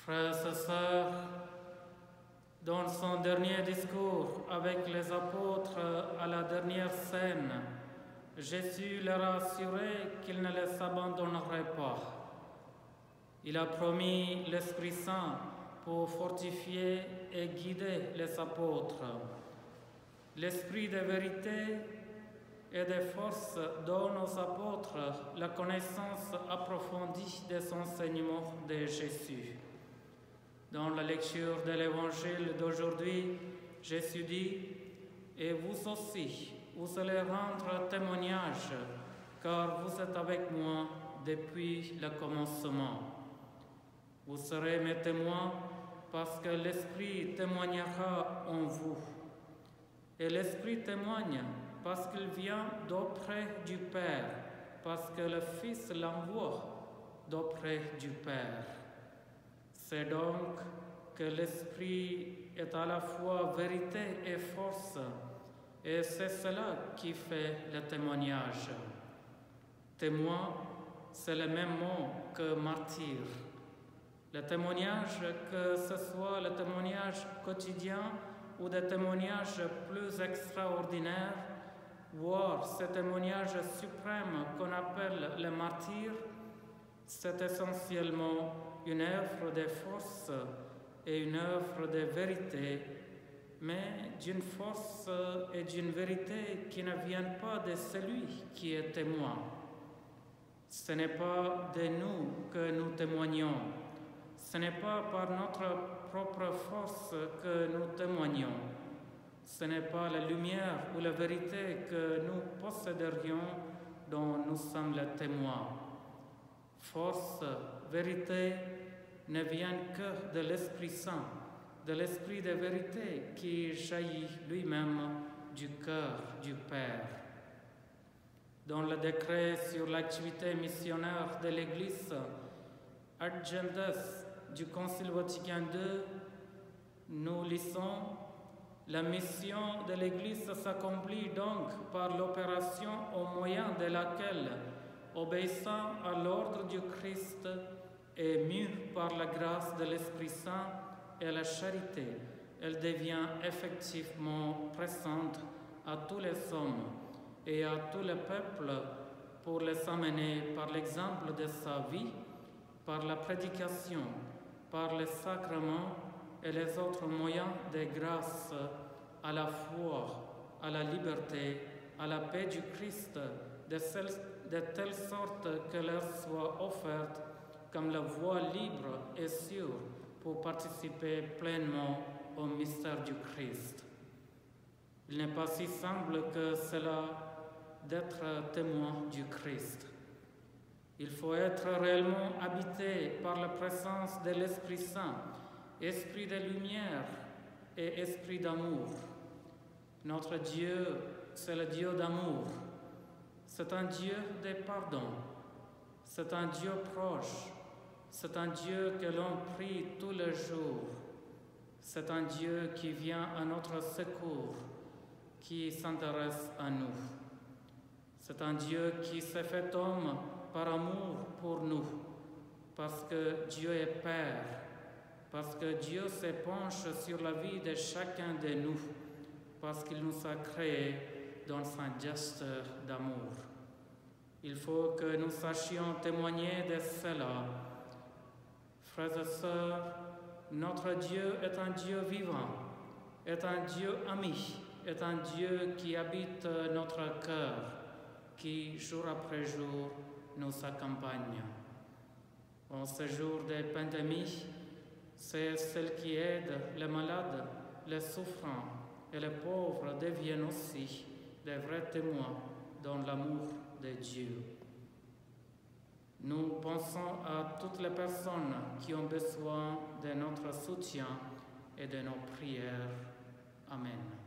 Frères et sœurs, dans son dernier discours avec les apôtres à la dernière scène, Jésus leur a assuré qu'il ne les abandonnerait pas. Il a promis l'Esprit Saint pour fortifier et guider les apôtres. L'Esprit de vérité et de force donne aux apôtres la connaissance approfondie des enseignements de Jésus. Dans la lecture de l'Évangile d'aujourd'hui, Jésus dit « Et vous aussi, vous allez rendre témoignage, car vous êtes avec moi depuis le commencement. Vous serez mes témoins parce que l'Esprit témoignera en vous. Et l'Esprit témoigne parce qu'il vient d'auprès du Père, parce que le Fils l'envoie d'auprès du Père. C'est donc que l'Esprit est à la fois vérité et force, et c'est cela qui fait le témoignage. Témoin, c'est le même mot que martyr. Le témoignage, que ce soit le témoignage quotidien ou des témoignages plus extraordinaires, voire ce témoignage suprême qu'on appelle le martyr, c'est essentiellement une œuvre de force et une œuvre de vérité, mais d'une force et d'une vérité qui ne viennent pas de celui qui est témoin. Ce n'est pas de nous que nous témoignons, ce n'est pas par notre propre force que nous témoignons, ce n'est pas la lumière ou la vérité que nous posséderions dont nous sommes les témoins. Force, vérité ne viennent que de l'Esprit Saint, de l'Esprit de vérité qui jaillit lui-même du cœur du Père. Dans le décret sur l'activité missionnaire de l'Église, Agendas du Concile Vatican II, nous lisons « La mission de l'Église s'accomplit donc par l'opération au moyen de laquelle, obéissant à l'ordre du Christ et mue par la grâce de l'Esprit Saint et la charité, elle devient effectivement présente à tous les hommes et à tous les peuples pour les amener par l'exemple de sa vie, par la prédication, par les sacrements et les autres moyens de grâce à la foi, à la liberté, à la paix du Christ, de telle sorte que leur soit offerte comme la voie libre et sûre pour participer pleinement au mystère du Christ. Il n'est pas si simple que cela d'être témoin du Christ. Il faut être réellement habité par la présence de l'Esprit Saint, Esprit de lumière et Esprit d'amour. Notre Dieu, c'est le Dieu d'amour. C'est un Dieu de pardon. C'est un Dieu proche. C'est un Dieu que l'on prie tous les jours. C'est un Dieu qui vient à notre secours, qui s'intéresse à nous. C'est un Dieu qui s'est fait homme par amour pour nous, parce que Dieu est Père, parce que Dieu se penche sur la vie de chacun de nous, parce qu'il nous a créés dans un geste d'amour. Il faut que nous sachions témoigner de cela. Frères et sœurs, notre Dieu est un Dieu vivant, est un Dieu ami, est un Dieu qui habite notre cœur, qui jour après jour nous accompagne. En ce jour de pandémie, c'est celle qui aide les malades, les souffrants et les pauvres deviennent aussi des vrais témoins dans l'amour de Dieu. Nous pensons à toutes les personnes qui ont besoin de notre soutien et de nos prières. Amen.